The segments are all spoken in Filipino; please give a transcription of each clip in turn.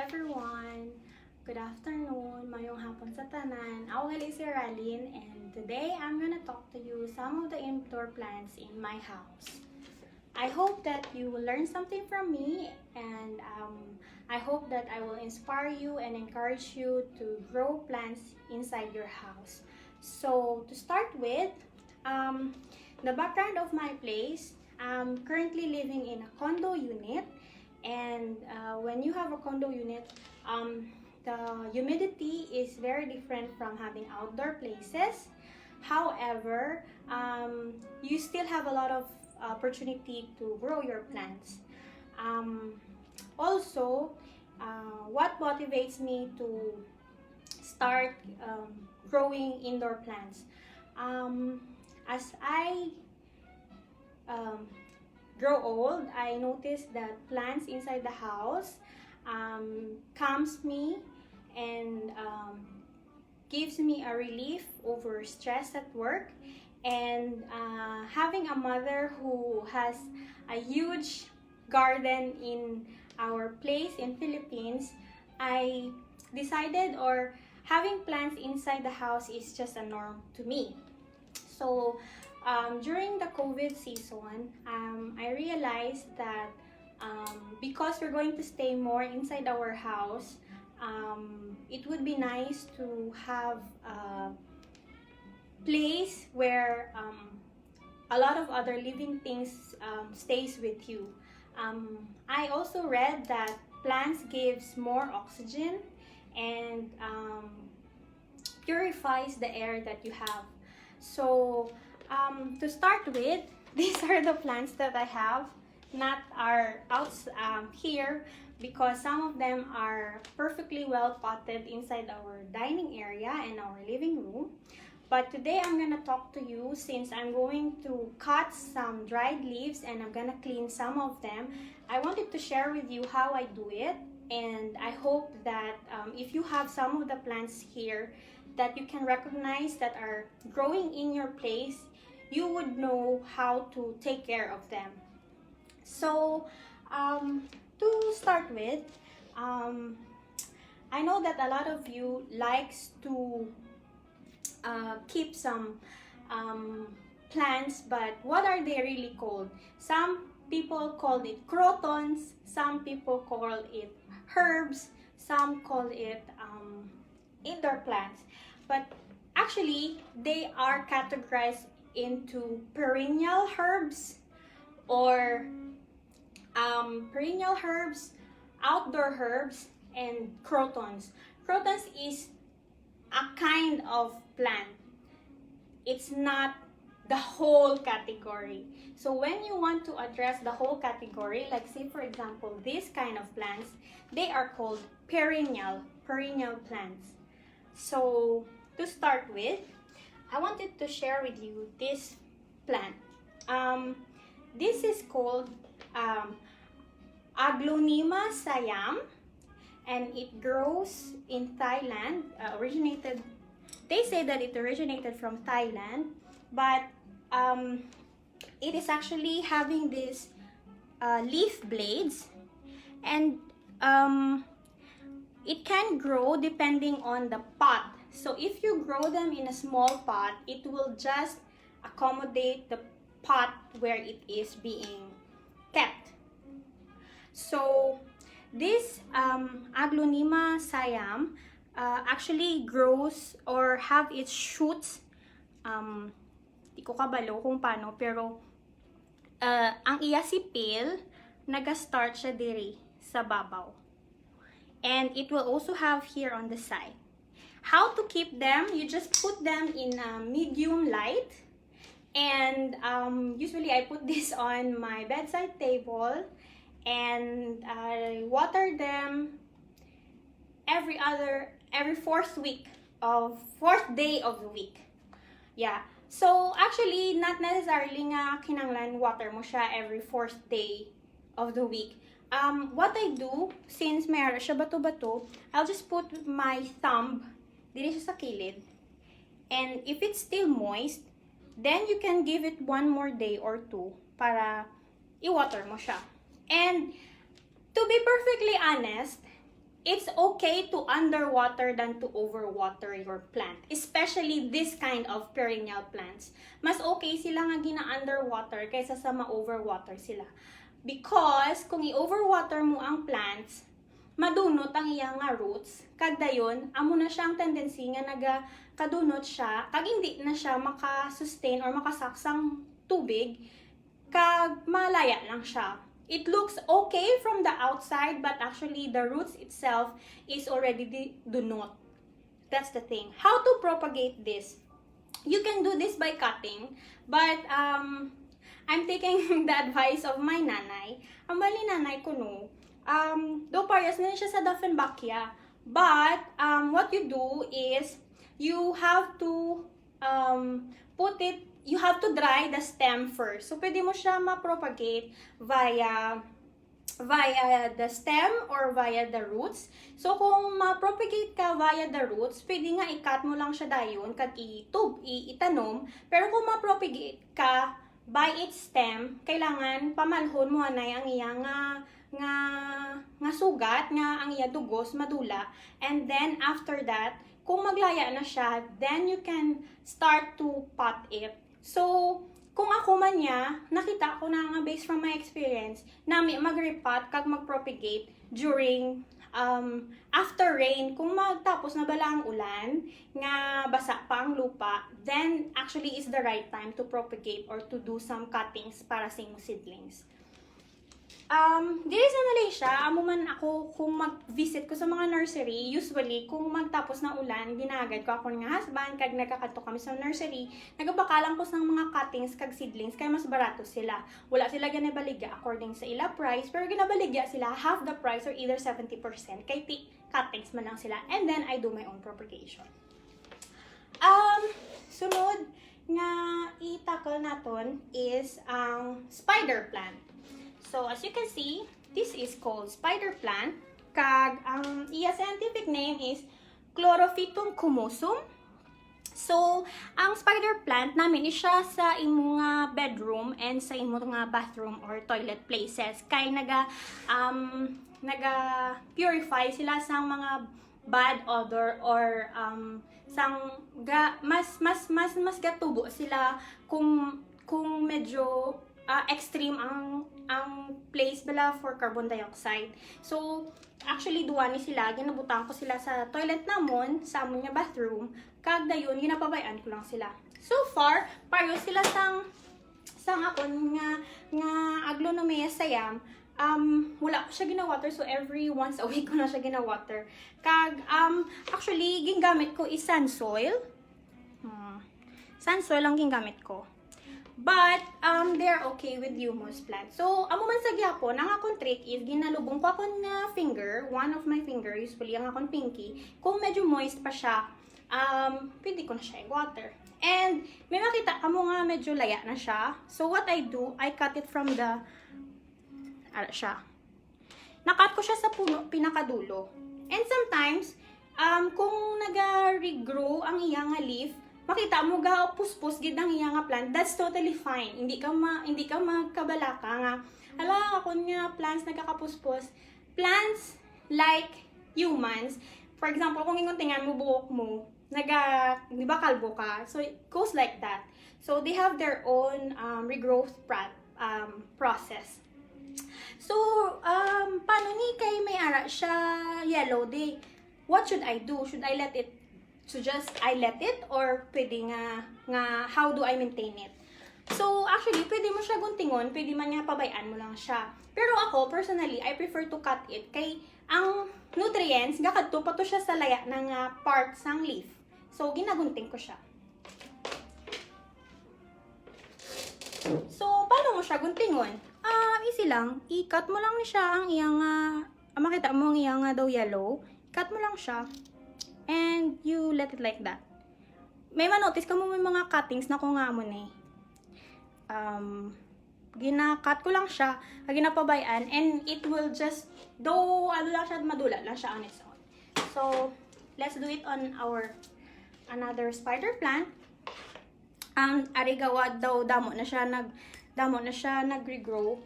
everyone! Good afternoon, mayong hapon sa tanan. Ako gali si Ralyn, and today I'm gonna talk to you some of the indoor plants in my house. I hope that you will learn something from me, and I hope that I will inspire you and encourage you to grow plants inside your house. So to start with, the background of my place, I'm currently living in a condo unit, and when you have a condo unit, the humidity is very different from having outdoor places. However, you still have a lot of opportunity to grow your plants. Also, what motivates me to start growing indoor plants? As I grow old, I noticed that plants inside the house calms me and gives me a relief over stress at work. And having a mother who has a huge garden in our place in Philippines, I decided, or having plants inside the house is just a norm to me. So during the COVID season, I realized that because we're going to stay more inside our house, it would be nice to have a place where a lot of other living things stays with you. I also read that plants gives more oxygen and purifies the air that you have. So to start with, these are the plants that I have, not are out here, because some of them are perfectly well potted inside our dining area and our living room. But today I'm gonna talk to you, since I'm going to cut some dried leaves and I'm gonna clean some of them. I wanted to share with you how I do it, and I hope that if you have some of the plants here that you can recognize that are growing in your place, you would know how to take care of them. So to start with, I know that a lot of you likes to keep some plants, but what are they really called? Some people call it crotons, some people call it herbs, some call it indoor plants, but actually they are categorized into perennial herbs, or perennial herbs, outdoor herbs, and crotons. Crotons is a kind of plant. It's not the whole category. So when you want to address the whole category, like say for example this kind of plants, they are called perennial plants. So to start with, I wanted to share with you this plant. This is called Aglonema siam, and it grows in Thailand. They say that it originated from Thailand, but it is actually having these leaf blades, and it can grow depending on the pot. So if you grow them in a small pot, it will just accommodate the pot where it is being kept. So this Aglonema siam actually grows or have its shoots. Di ko kabalo kung paano, pero ang iya sipil, naga-start siya diri sa babaw. And it will also have here on the side. How to keep them? You just put them in medium light, and usually I put this on my bedside table, and I water them every fourth day of the week. Yeah. So actually, not necessarily nga kinanglan water mo siya every fourth day of the week. What I do, since mayroon siya bato-bato, I'll just put my thumb dito siya sa kilid. And if it's still moist, then you can give it one more day or two para i-water mo siya. And to be perfectly honest, it's okay to underwater than to overwater your plant. Especially this kind of perennial plants. Mas okay sila nga gina-underwater kaysa sa ma-overwater sila. Because kung i-overwater mo ang plants, madunot ang iyang nga roots. Kag dayon, amo na siyang tendency nga kadunot siya, kag hindi na siya maka-sustain or makasaksang tubig, kag malaya lang siya. It looks okay from the outside, but actually the roots itself is already dunot. That's the thing. How to propagate this? You can do this by cutting, but I'm taking the advice of my nanay. Ang bali nanay ko no, do parehas na siya sa Dieffenbachia. But what you do is you have to you have to dry the stem first. So pwede mo siya ma-propagate via the stem or via the roots. So kung ma-propagate ka via the roots, pwede nga i-cut mo lang siya dayon kag itanom. Pero kung ma-propagate ka by its stem, kailangan pamalhon mo anay ang iyang nga sugat, nga ang iya dugos madula. And then after that, kung maglaya na siya, then you can start to pot it. So, kung ako man niya, nakita ko na nga based from my experience, na mag-repot kag mag-propagate during after rain. Kung magtapos na bala ang ulan, nga basa pa ang lupa, then actually is the right time to propagate or to do some cuttings para sa imong seedlings. Dili sa Malaysia, amo man ako kung mag-visit ko sa mga nursery, usually kung magtapos na ulan, ginagad ko ako nga husband kag nagkakato kami sa nursery, nagabakalan ko sa mga cuttings kag seedlings kay mas barato sila. Wala sila ginabaligya according sa ila price, pero ginabaligya sila half the price or either 70% kay cuttings man lang sila, and then I do my own propagation. Sunod nga i-tackle naton is ang spider plant. So, as you can see, this is called spider plant. Kag, ang iya scientific name is Chlorophytum comosum. So, ang spider plant namin is siya sa imong bedroom and sa imong bathroom or toilet places. Kay naga-purify sila sa mga bad odor or mas gatubo sila kung medyo extreme ang place bala for carbon dioxide. So, actually, duwa ni sila. Ginabutang ko sila sa toilet namon, sa amon nga bathroom. Kag dayon, ginapabayaan ko lang sila. So far, pareho sila sang akon nga agronomia sayam. Wala ko siya gina-water, so every once a week ko na siya gina-water. Kag, actually, gingamit ko is sand soil. Sand soil ang gingamit ko. But, they're okay with humus plant. So, amo man sa gyapon, ang akong trick is, ginalubong ko akong finger, one of my finger, usually ang akong pinky. Kung medyo moist pa siya, pwede ko na siya i-water. And, may makita ka mo nga medyo laya na siya. So, what I do, I cut it from the, siya. Nakat ko siya sa puno, pinakadulo. And sometimes, kung naga-regrow ang iyang leaf, makita mo ga puspos gid ang iya nga plant, that's totally fine. Hindi ka magkabalaka nga hala ako nga plants nagkakapuspos. Plants like humans, for example, kung inguntingan mo buhok mo, di ba kalbo ka? So it goes like that. So they have their own regrowth process. So paano ni kay may ara siya yellow day? What should I do? Should I let it or pwede nga how do I maintain it? So actually pwede mo siya guntingon, pwede man nga pabayaan mo lang siya. Pero ako personally, I prefer to cut it kay ang nutrients gakadto pa to siya sa laya ng parts ng leaf. So ginagunting ko siya. So paano mo siya guntingon? Easy lang, i-cut mo lang ni siya ang iyang makita mo ang iyang daw yellow. Cut mo lang siya. And you let it like that. May manotice ka mo may mga cuttings na ko nga mo na gina-cut ko lang siya, ginapabayaan, and it will just, though ano lang siya, madula lang siya on its own. So, let's do it on our another spider plant. Arigawa daw, damo na siya nag-regrow.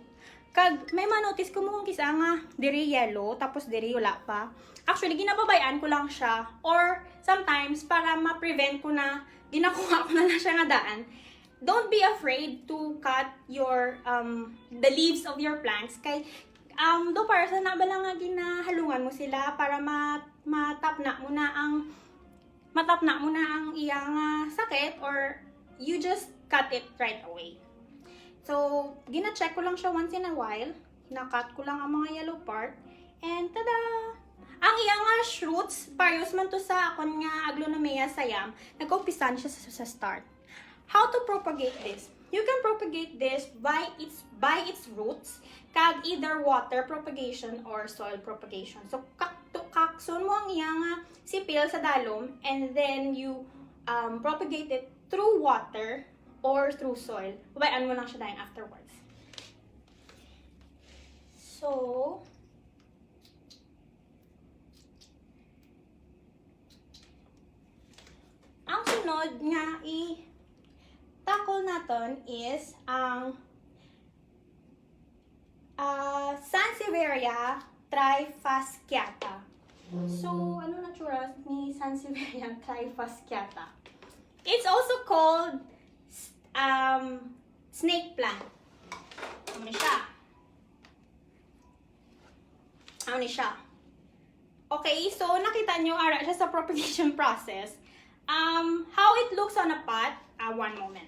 Kag may manotice ko mo kung kisa nga diri yellow tapos diri wala pa. Actually ginababayan ko lang siya, or sometimes para ma-prevent ko na ginakuha ko na lang siya nga daan. Don't be afraid to cut your the leaves of your plants kay do para sa nabala nga ginahalungan mo sila para matapna mo na ang iyang sakit, or you just cut it right away. So, gina-check ko lang siya once in a while. Na-cut ko lang ang mga yellow part. And tada! Ang iyang roots, parios man to sa akon nga aglonomea sayam, nag-umpisan siya sa start. How to propagate this? You can propagate this by its roots, kag either water propagation or soil propagation. So, kakson mo ang iyang sipil sa dalom, and then you propagate it through water or through soil. Babayan mo lang siya dahil afterwards. So, ang sunod nga i-tackle natin is ang Sansevieria trifasciata. So, ano na tsura ni Sansevieria trifasciata? It's also called snake plant. Ano ni siya? Okay, so nakita nyo ara siya sa propagation process. How it looks on a pot, one moment.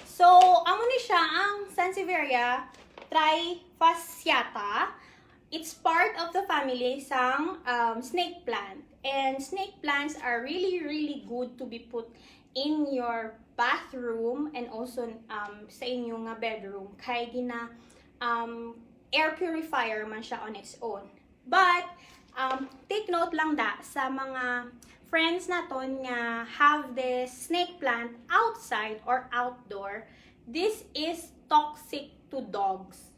So, amo ni siya ang Sansevieria trifasciata. It's part of the family sang snake plant. And snake plants are really good to be put in your bathroom and also sa inyong bedroom. Kaya gina air purifier man siya on its own. But take note lang sa mga friends naton nga have this snake plant outside or outdoor. This is toxic to dogs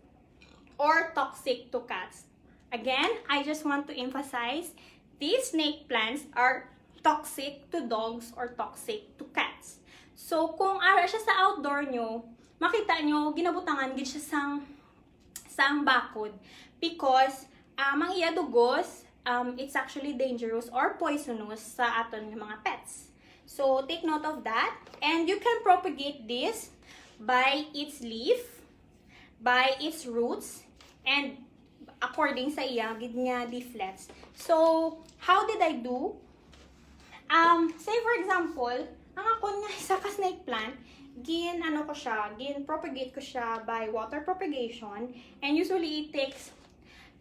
or toxic to cats. Again, I just want to emphasize, these snake plants are toxic to dogs or toxic to cats. So, kung ara siya sa outdoor nyo, makita nyo, ginabutangan gid siya sang bakod. Because, ang iya dugos, it's actually dangerous or poisonous sa aton mga pets. So, take note of that. And you can propagate this by its leaf, by its roots, and according sa iyang gid nga leaflets. So, how did I do? Say for example, ang akon nga isa ka snake plant, propagate ko siya by water propagation, and usually it takes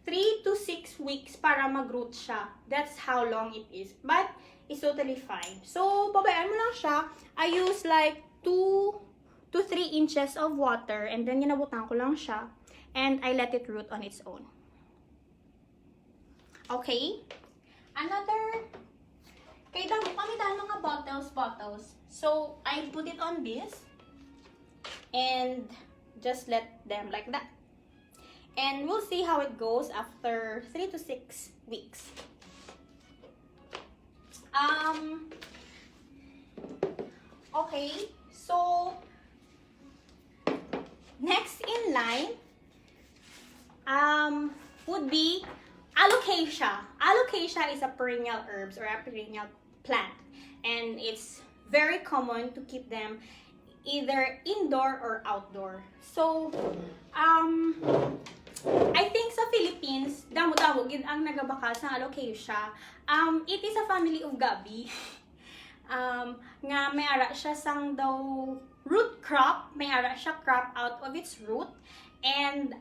3 to 6 weeks para mag-root siya. That's how long it is. But it's totally fine. So, pabayaan mo lang siya. I use like 2 to 3 inches of water, and then ginabutan ko lang siya, and I let it root on its own. Okay? Another, kaya damo kami dahil mga bottles. So, I put it on this, and just let them like that. And we'll see how it goes after 3 to 6 weeks. Okay, so next in line would be alocasia. Alocasia is a perennial herbs or a perennial plant, and it's very common to keep them either indoor or outdoor. So, I think sa Philippines, damo-damo gid ang nagabakal sa alocasia. It is a family of gabi. Nga may ara siya sang daw root crop, may ara siya crop out of its root, and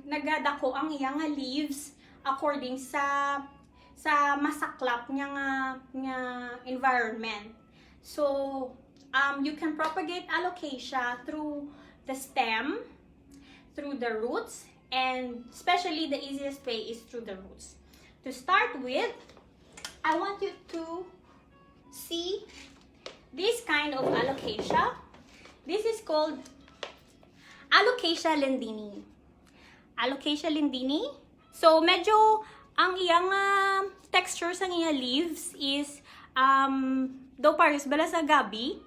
nagadako ang iyang leaves according sa masaklap niya nga environment. So, you can propagate alocasia through the stem, through the roots, and especially the easiest way is through the roots. To start with, I want you to see this kind of alocasia. This is called Alocasia lindini. Alocasia lindini. So, medyo ang iyang texture sa iyang leaves is daw pares bala sa gabi,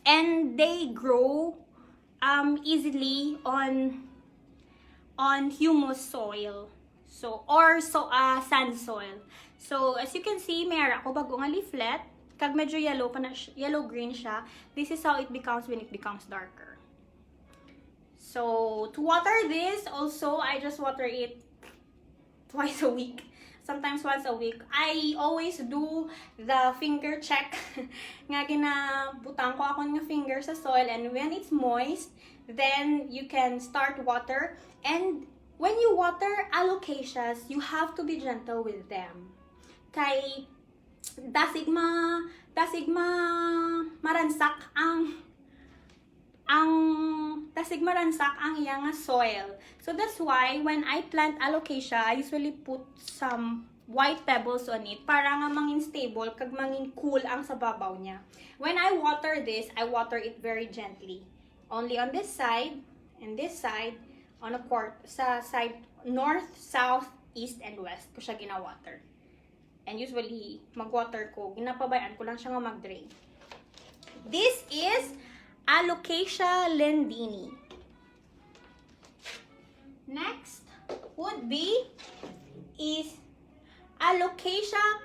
and they grow easily on humus soil, so or sand soil. So as you can see, mayroon ako bago nga leaflet kag medyo yellow pa na, yellow green siya. This is how it becomes when it becomes darker. So to water this also, I just water it twice a week, sometimes once a week. I always do the finger check nga ginabutang ko ako ng finger sa soil, and when it's moist, then you can start water. And when you water alocasias, you have to be gentle with them. Kay dasig maransak ang iyang soil. So that's why when I plant alocasia, I usually put some white pebbles on it para nga mangin stable kag mangin cool ang sa babaw niya. When I water this, I water it very gently. Only on this side and this side, on a sa side north, south, east, and west ko siya gina-water. And usually, mag-water ko, ginapabayaan ko lang siya nga mag-drain. This is Alocasia lendini. Next would be is Alocasia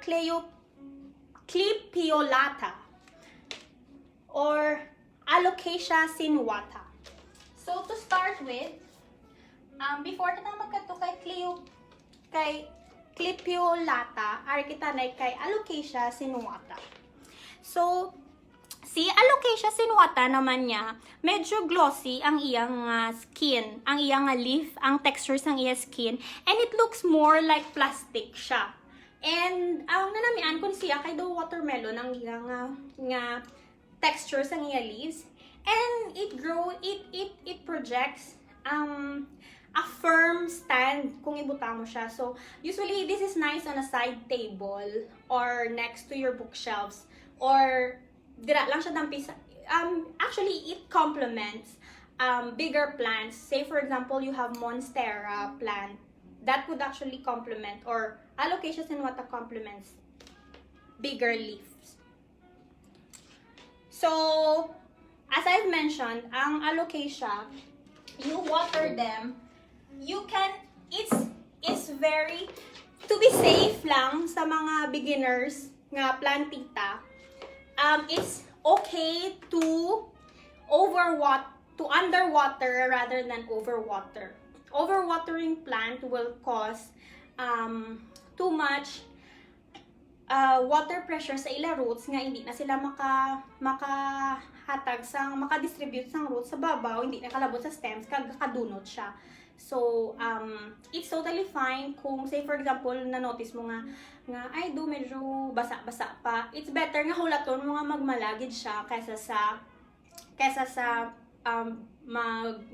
clipiolata or Alocasia sinuata. So to start with, before kita magkato kay clipiolata, ari kita na kay Alocasia sinuata. So si Alocasia sinuata naman niya, medyo glossy ang iyang skin, ang iyang leaf, ang textures ng iyang skin, and it looks more like plastic siya. And ang nanamian ko siya kay daw watermelon ang iyang nga textures ng iyang leaves, and it projects a firm stand kung ibutang mo siya. So usually this is nice on a side table or next to your bookshelves, or dira lang siya dampi sa, actually it complements bigger plants. Say for example, you have monstera plant, that would actually complement, or Alocasia sinuata complements bigger leaves. So as I've mentioned, ang Alocasia, you water them, you can, it's very, to be safe lang sa mga beginners nga plantita, it's okay to underwater rather than overwater. Overwatering plant will cause too much water pressure sa ila roots nga hindi na sila makadistribute sang roots sa babaw, hindi na kalabot sa stems kag kadunot siya. So it's totally fine kung say for example na notice mo nga ay do medyo basa-basa pa. It's better nga hulaton mo nga magmalagid siya kaysa sa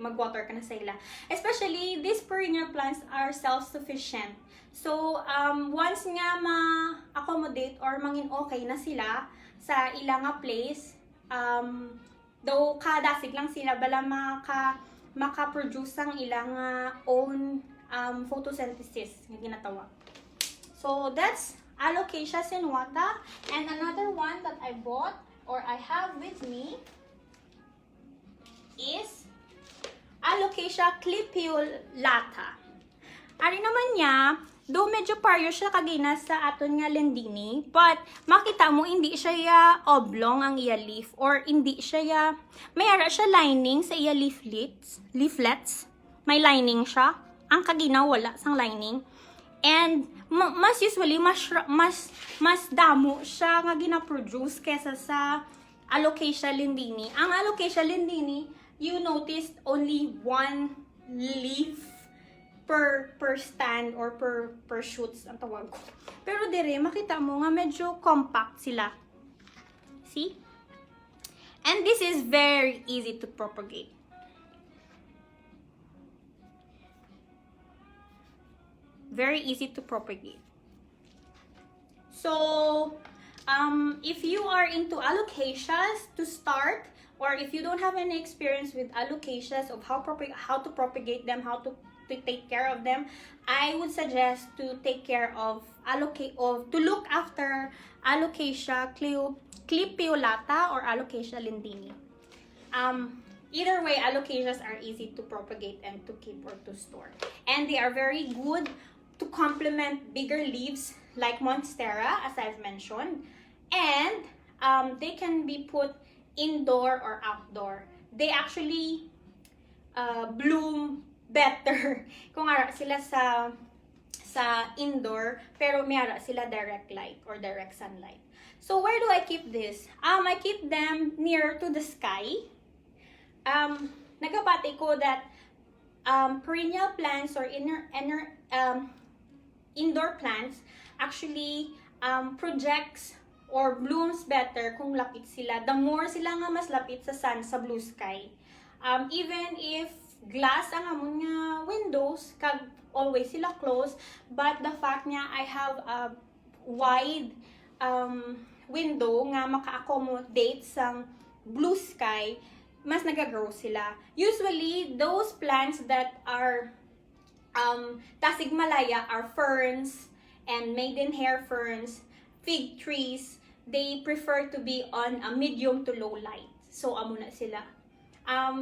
mag-water ka na sa ila. Especially these perennial plants are self-sufficient. So once nga ma-accommodate or mangin okay na sila sa ilang place, though kadasig lang sila bala maka-produce ang ilang own photosynthesis nga ginatawa. So that's Alocasia sinuata. And another one that I bought or I have with me is Alocasia clipiolata. Ari naman niya, though medyo pareho siya kagina sa aton nga lendini, but makita mo hindi siya oblong ang iya leaf, or hindi siya mayara siya lining sa iya leaflets. May lining siya. Ang kagina wala sang lining. And mas usually mas damo siya nga gina-produce kesa sa Alocasia lendini. Ang Alocasia lendini, you noticed only one leaf per stand or per shoots ang tawag ko. Pero dire makita mo nga medyo compact sila. See? And this is very easy to propagate. Very easy to propagate. So if you are into alocasias to start, or if you don't have any experience with alocasias of how to propagate them, how to to take care of them, I would suggest to take care of to look after Alocasia clipeolata or Alocasia lindini. Either way, alocasias are easy to propagate and to keep or to store. And they are very good to complement bigger leaves like Monstera, as I've mentioned. And they can be put indoor or outdoor. They actually bloom better kung ara sila sa indoor, pero may ara sila direct light or direct sunlight. So where do I keep this? I keep them near to the sky. Nagabati ko that perennial plants or indoor plants actually projects or blooms better kung lapit sila. The more sila nga mas lapit sa sun, sa blue sky. Even if glass ang amon nga windows, kag always sila closed, but the fact nga I have a wide window nga maka-accommodate sa blue sky, mas nagagrow sila. Usually, those plants that are tasigmalaya are ferns and maidenhair ferns, fig trees. They prefer to be on a medium to low light. So, amo na sila.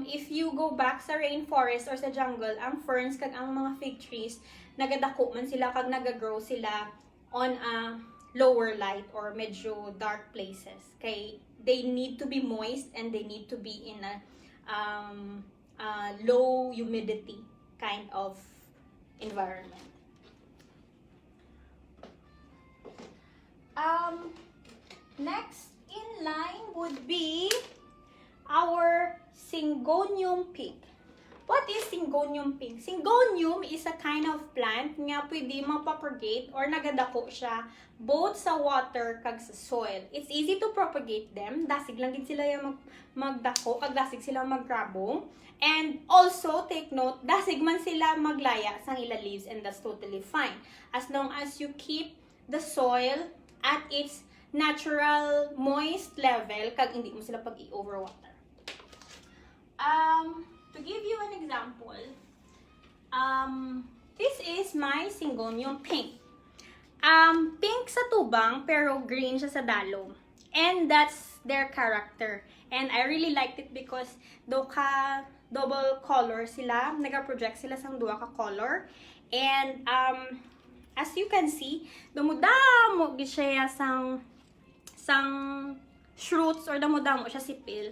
If you go back sa rainforest or sa jungle, ang ferns kag ang mga fig trees, nagadako man sila kag nagagrow sila on a lower light or medyo dark places. Kay they need to be moist and they need to be in a low humidity kind of environment. Next in line would be our Syngonium pink. What is Syngonium pink? Syngonium is a kind of plant nga pwede mapropagate or nagadako siya both sa water kag sa soil. It's easy to propagate them. Dasig lang gid sila yung magdako kag dasig sila maggrabong. And also, take note, dasig man sila maglaya sang ila leaves and that's totally fine. As long as you keep the soil at its natural moist level kag hindi mo sila pag-i-overwater. To give you an example, this is my Syngonium pink. Pink sa tubang pero green siya sa dalom. And that's their character. And I really liked it because double color sila, naga-project sila sang duha ka color. And as you can see, dumudamo gid siya sang shoots or damudamo siya sipil.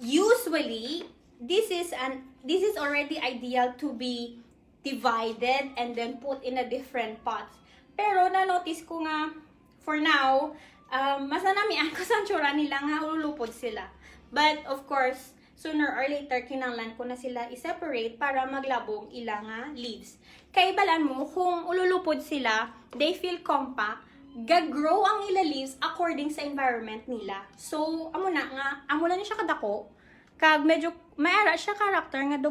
Usually this is already ideal to be divided and then put in a different pots. Pero na-notice ko nga for now, mas nanamian ko sa tsura nila nga ululupod sila. But of course, sooner or later kinanglan ko na sila i-separate para maglabong ilang leaves. Kay balan mo kung ululupod sila, they feel compact, gagrow ang ila leaves according sa environment nila. So, amo na siya kadako. Kag medyo mayara siya character nga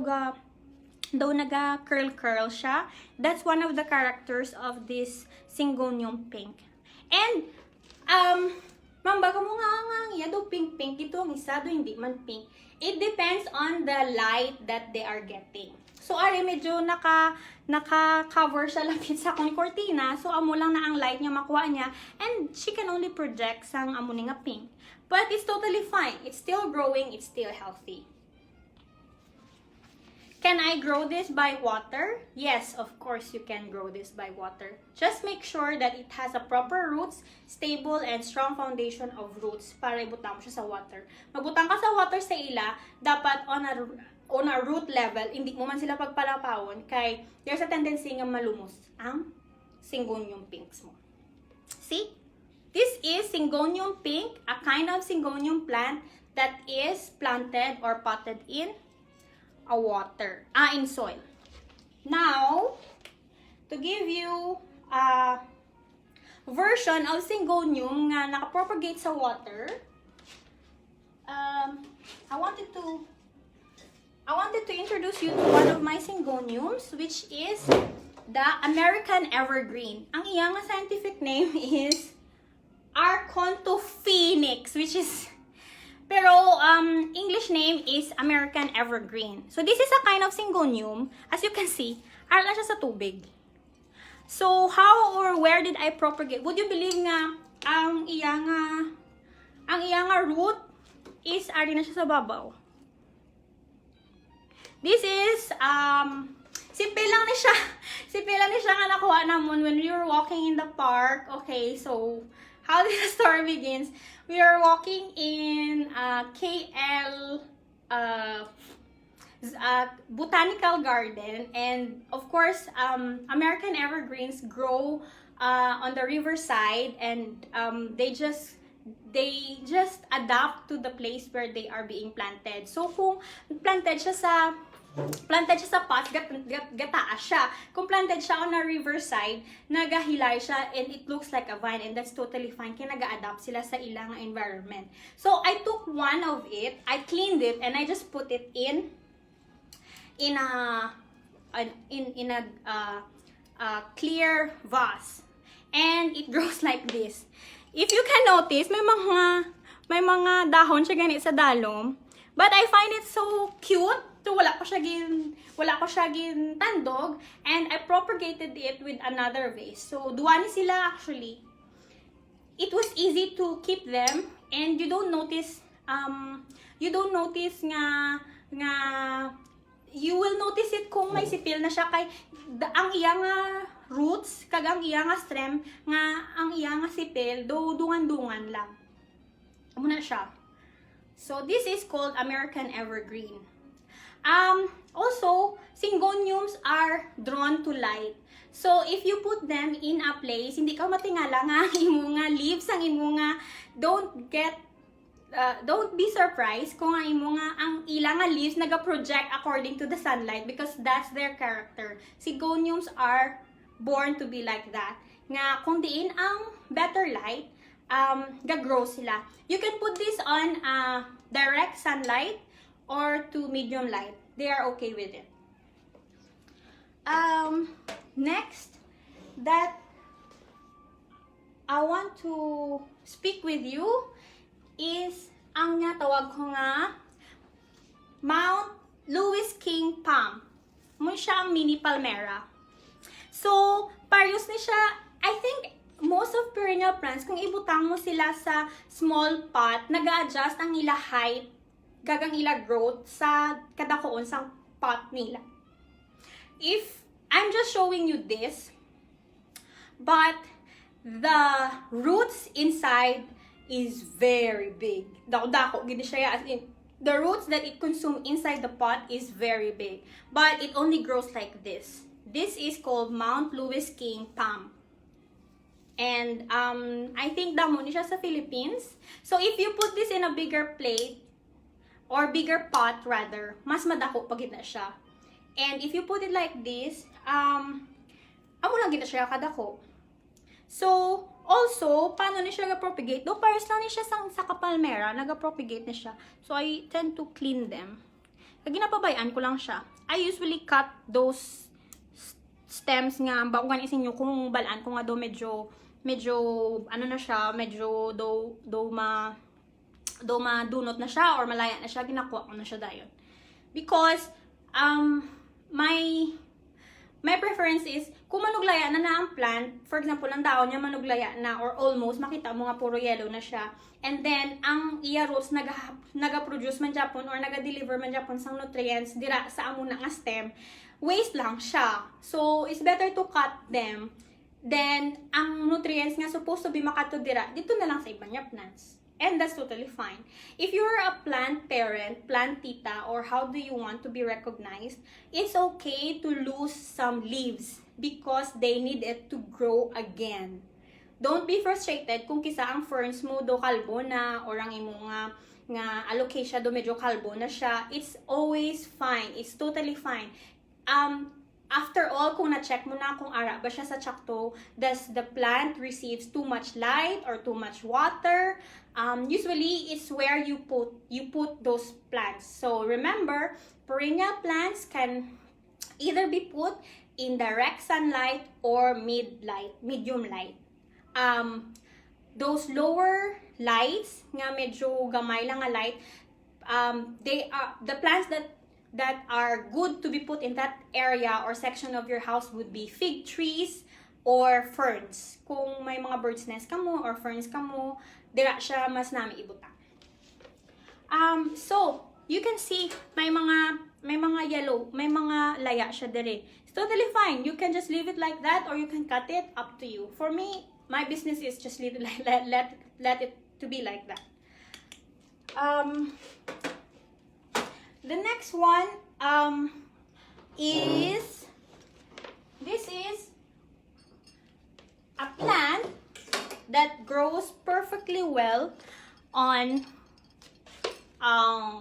daw naga curl siya. That's one of the characters of this Syngonium pink. And mambaga mo nga iya daw pink ito ang isa do hindi man pink. It depends on the light that they are getting. So, ari medyo naka-cover siya lapit sa akong cortina. So, amo lang na ang light niya makuha niya. And she can only project sang amo ni nga pink. But it's totally fine. It's still growing. It's still healthy. Can I grow this by water? Yes, of course you can grow this by water. Just make sure that it has a proper roots, stable and strong foundation of roots para ibutang mo siya sa water. Magbutang ka sa water sa ila, dapat on a root level, hindi mo man sila pagpalapawon kay there's a tendency nga malumos ang Syngonium pinks mo. See? This is Syngonium pink, a kind of Syngonium plant that is planted or potted in in soil. Now, to give you a version of Syngonium nga nakapropagate sa water, I wanted to introduce you to one of my Syngoniums, which is the American Evergreen. Ang iyang scientific name is Archonto Phoenix, which is Pero, English name is American Evergreen. So, this is a kind of syngonium. As you can see, ara siya sa tubig. So, how or where did I propagate? Would you believe nga, ang iyang root is ari na siya sa babaw. This is, simple lang ni siya. Simple lang ni siya nga nakuha namon when we were walking in the park. Okay, so, how the story begins? We are walking in KL botanical garden, and of course, American evergreens grow on the riverside, and they just adapt to the place where they are being planted. So kung planted siya sa pot, gataas siya. Kung planted siya on a riverside, nagahilay siya and it looks like a vine, and that's totally fine. Kaya nag-adapt sila sa ilang environment. So I took one of it, I cleaned it, and I just put it in a clear vase, and it grows like this. If you can notice, may mga dahon siya ganit sa dalom, but I find it so cute. So, wala ko siya tandog, and I propagated it with another vase. So, duwa ni sila actually. It was easy to keep them, and you don't notice you will notice it kung may sipil na siya kay ang iyang roots kag ang iyang stem nga ang iyang sipil do dungan-dungan lang. Amo na siya. So, this is called American Evergreen. Also, syngoniums are drawn to light. So, if you put them in a place, hindi ka matingala nga ang imo nga leaves, ang imo nga, don't be surprised kung ang imo nga, ang ilang nga leaves naga-project according to the sunlight, because that's their character. Syngoniums are born to be like that. Nga, kung diin ang better light, gagrow sila. You can put this on direct sunlight or to medium light. They are okay with it. Next, that I want to speak with you is ang nga tawag ko nga Mount Louis King Palm. Mo siya ang mini palmera. So, parius ni siya. I think most of perennial plants, kung ibutang mo sila sa small pot, nag-a-adjust ang ila height, gagang ila growth sa kadakoon sa pot nila. If I'm just showing you this, but the roots inside is very big. Dako-dako gid siya, as in the roots that it consume inside the pot is very big, but it only grows like this. This is called Mount Louis King Palm. And I think Damo ni siya sa Philippines. So if you put this in a bigger plate or bigger pot rather, mas madako pag na siya. And if you put it like this, amo lang gina siya kadako. So also, paano ni siya ga-propagate? Do pares lang ni siya sa kapalmera, naga-propagate na siya. So I tend to clean them. Kag ginapabayaan ko lang siya. I usually cut those stems nga baugan isin nyo kung balaan ko nga do medyo ano na siya, medyo do madunot na siya or malaya na siya, ginakuha ko na siya dayon. Because my preference is kung manuglaya na ang plant, for example, ang daon niya manuglaya na or almost, makita mo nga puro yellow na siya, and then ang iya roots naga-produce man Japon or naga-deliver man Japon sang nutrients dira sa amo na nga stem, waste lang siya. So it's better to cut them. Then ang nutrients nga supposed to be makato dira dito na lang sa ibang niya plants. And that's totally fine. If you're a plant parent, Plantita, or how do you want to be recognized, it's okay to lose some leaves because they need it to grow again. Don't be frustrated kung kisa ang ferns mo do kalbo na or ang imo nga alocasia do medyo kalbo na siya. It's always fine. It's totally fine. After all, kung na-check mo na kung ara ba siya sa tsakto, does the plant receives too much light or too much water? Usually, it's where you put those plants. So remember, perennial plants can either be put in direct sunlight or medium light. Those lower lights nga medyo gamay lang nga light, they are the plants that are good to be put in that area or section of your house would be fig trees or ferns. Kung may mga bird's nest kamo or ferns kamo, dira siya mas nami ibutang. So you can see may mga yellow, may mga laya siya dire. It's totally fine. You can just leave it like that or you can cut it, up to you. For me, my business is just leave it like let it to be like that. The next one is this is a plant that grows perfectly well on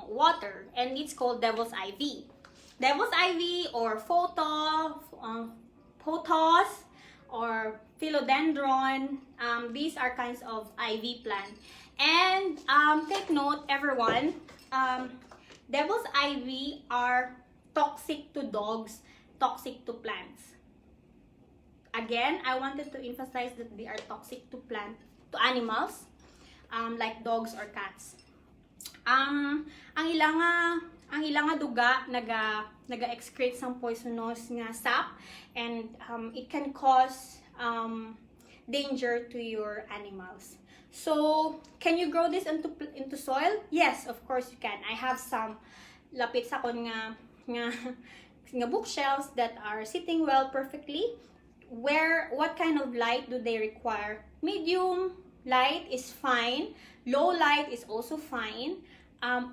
water, and it's called devil's ivy. Devil's ivy or pothos or philodendron, these are kinds of ivy plant. And take note, everyone, devil's ivy are toxic to dogs, toxic to plants. Again, I wanted to emphasize that they are toxic to animals, like dogs or cats. Ang ilang duga naga-excrete some poisonous nga sap, and it can cause danger to your animals. So, can you grow this into soil? Yes, of course you can. I have some lapit sa kon nga bookshelves that are sitting well perfectly. What kind of light do they require? Medium light is fine. Low light is also fine.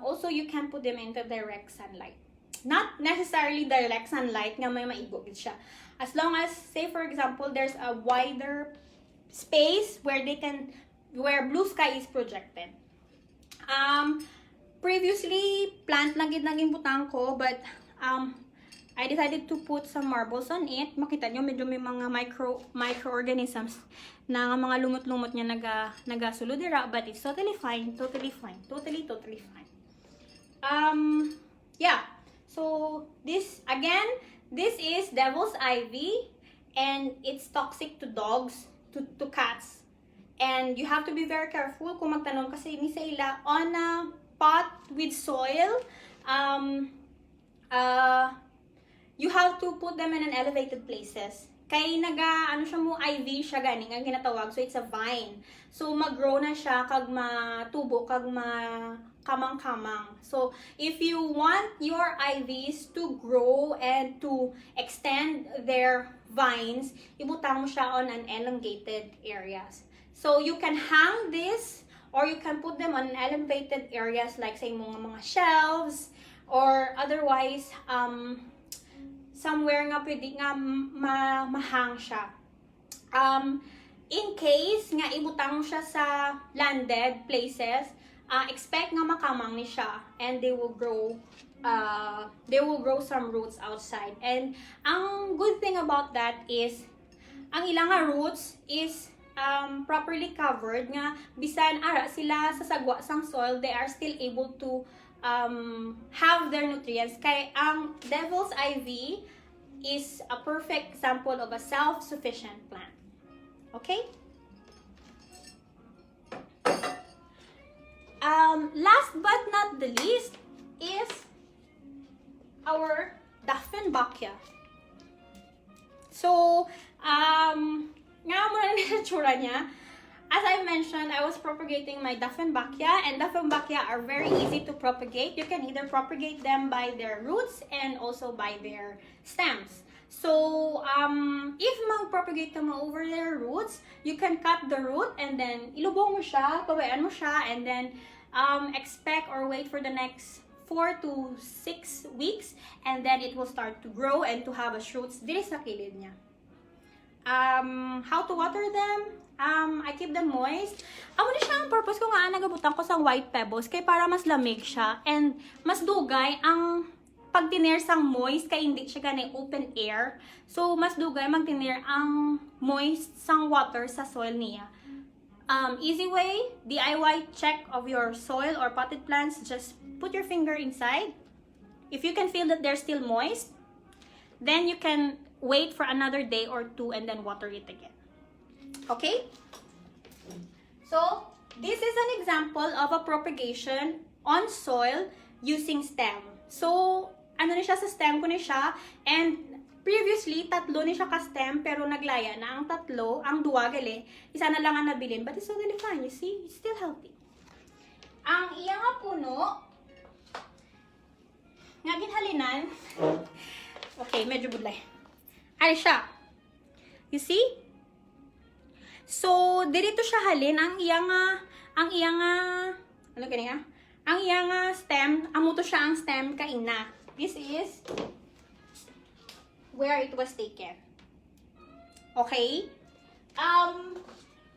Also, you can put them into direct sunlight. Not necessarily direct sunlight nga may maigog siya. As long as, say for example, there's a wider space where blue sky is projected. Previously, plant lang naging butang ko, but I decided to put some marbles on it. Makita nyo, medyo may mga microorganisms na mga lumot-lumot niya nagasuludira, but it's totally fine, totally fine. Yeah, so this is devil's ivy, and it's toxic to dogs, to cats, and you have to be very careful kung magtanong kasi ni sa ila on a pot with soil. You have to put them in an elevated places. Kay ano siya mo, ivy siya ganing ang ginatawag, so it's a vine. So mag-grow na siya kag matubo kag kamang-kamang. So if you want your ivies to grow and to extend their vines, ibutang mo siya on an elongated areas. So you can hang this or you can put them on elevated areas like say mga shelves, or otherwise somewhere nga pwede nga mahang siya. In case nga ibutang mo siya sa landed places, expect nga makamang ni siya, and they will grow some roots outside. And ang good thing about that is ang ilang roots is properly covered nga bisan ara sila sa sagwa sang soil, they are still able to have their nutrients. Kay ang devil's ivy is a perfect example of a self-sufficient plant. Okay? Last but not the least is our Dieffenbachia. So, nga mo na yung tsura niya. As I mentioned, I was propagating my Dieffenbachia, and Dieffenbachia are very easy to propagate. You can either propagate them by their roots and also by their stems. So, if mag-propagate ka mo over their roots, you can cut the root and then ilubong mo siya, pabayaan mo siya, and then expect or wait for the next 4 to 6 weeks, and then it will start to grow and to have a shoots diri sa kilid niya. How to water them? I keep them moist. Amo na siya ang purpose ko nga nagabutang ko sa white pebbles kay para mas lamig siya and mas dugay ang pagtiner sang moist kay hindi siya ganay open air. So mas dugay magtiner ang moist sang water sa soil niya. Easy way, DIY check of your soil or potted plants, just put your finger inside. If you can feel that they're still moist, then you can wait for another day or two and then water it again. Okay? So, This is an example of a propagation on soil using stem. So, ano ni siya sa stem ko ni siya, and previously, tatlo ni siya ka-stem, pero naglaya na ang tatlo, ang duwa gali, isa na lang ang nabilin, but it's totally fine, you see, it's still healthy. Ang iya nga puno, nga ginhalinan, okay, medyo budlay. Ay siya. You see? So, dirito siya halin, ang iya nga, ano gani nga? Ang iya nga stem, amuto siya ang stem kaina. This is where it was taken. Okay?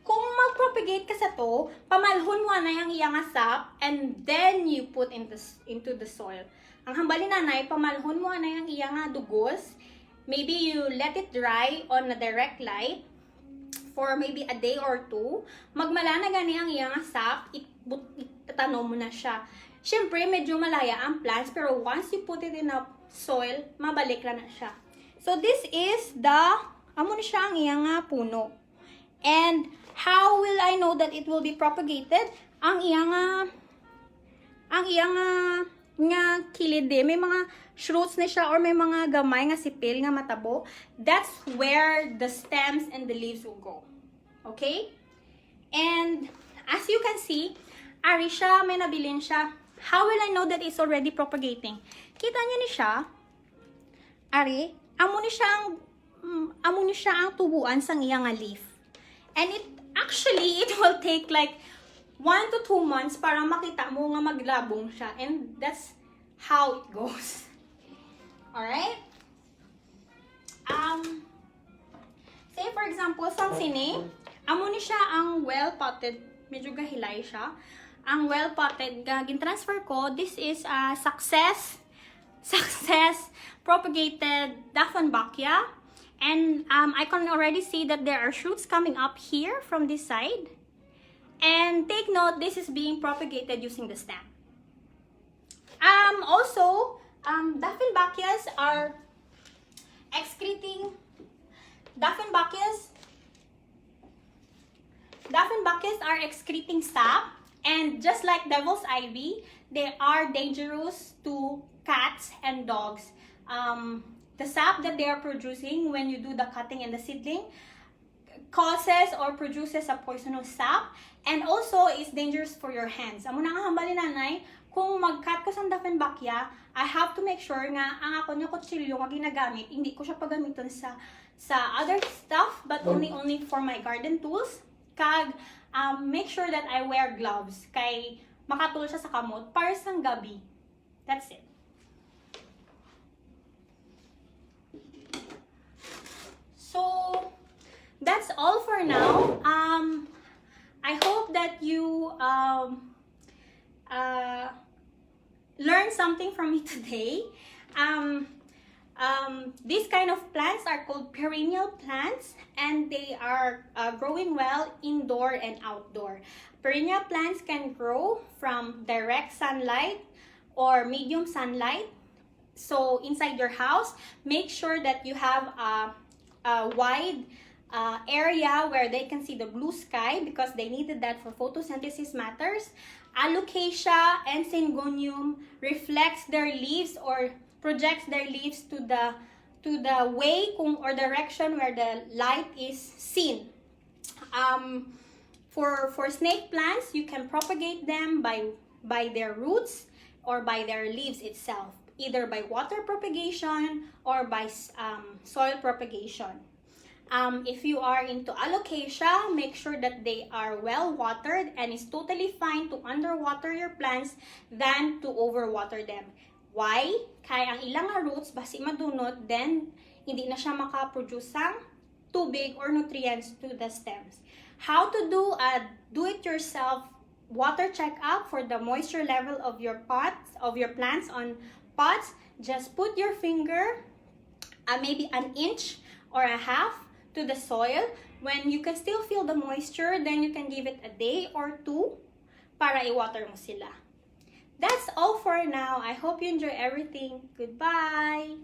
Kung mag-propagate ka sa to, pamalhon mo na yung iya nga sap, and then you put into the soil. Ang hambali nanay, pamalhon mo na yung iya nga dugos. Maybe you let it dry on a direct light for maybe a day or two. Magmala na gani ang iya nga sap, itatano mo na siya. Siyempre, medyo malaya ang plants, pero once you put it in a soil, mabalik na siya. So, this is the, amo na siya ang iya nga puno. And, how will I know that it will be propagated? Ang iya nga kilid may mga shoots na siya or may mga gamay nga sipil nga matabo. That's where the stems and the leaves will go. Okay? And as you can see, ari siya, may nabilin siya. How will I know that it's already propagating? Kita niyo ni siya? Ari, amo ni siya ang tubuan sang iya nga leaf. And it will take like 1 to 2 months para makita mo nga maglabong siya. And that's how it goes. Alright? Say for example, sang sini, amo ni siya ang well-potted, medyo gahilay siya. Ang well-potted, gin-transfer ko, this is a success propagated Dieffenbachia. And I can already see that there are shoots coming up here from this side. And take note, this is being propagated using the stem. Also, Dieffenbachias are excreting, Dieffenbachias are excreting sap, and just like devil's ivy, they are dangerous to cats and dogs. The sap that they are producing when you do the cutting and the seedling causes or produces a poisonous sap, and also is dangerous for your hands. Amo na nga hambali nanay, kung mag-cut ko sa Dieffenbachia, I have to make sure nga ang ako niya kutsilyo nga ginagamit, hindi ko siya pagamiton sa other stuff, but only for my garden tools. Kag make sure that I wear gloves kay makatul siya sa kamot para sang gabi. That's it. So that's all for now. I hope that you learned something from me today. These kind of plants are called perennial plants, and they are growing well indoor and outdoor. Perennial plants can grow from direct sunlight or medium sunlight. So inside your house, make sure that you have a wide area where they can see the blue sky, because they needed that for photosynthesis matters. Alocasia and Syngonium reflects their leaves or projects their leaves to the way or direction where the light is seen. For snake plants, you can propagate them by their roots or by their leaves itself, either by water propagation or by soil propagation. If you are into alocasia, make sure that they are well watered, and it's totally fine to underwater your plants than to overwater them. Why? Kaya ang ilang roots basi madunot, then hindi na siya makaproduce ng tubig or nutrients to the stems. How to do a do-it-yourself water check-up for the moisture level of your plants on pots? Just put your finger, maybe an inch or a half to the soil. When you can still feel the moisture, then you can give it a day or two para i-water mo sila. That's all for now. I hope you enjoy everything. Goodbye!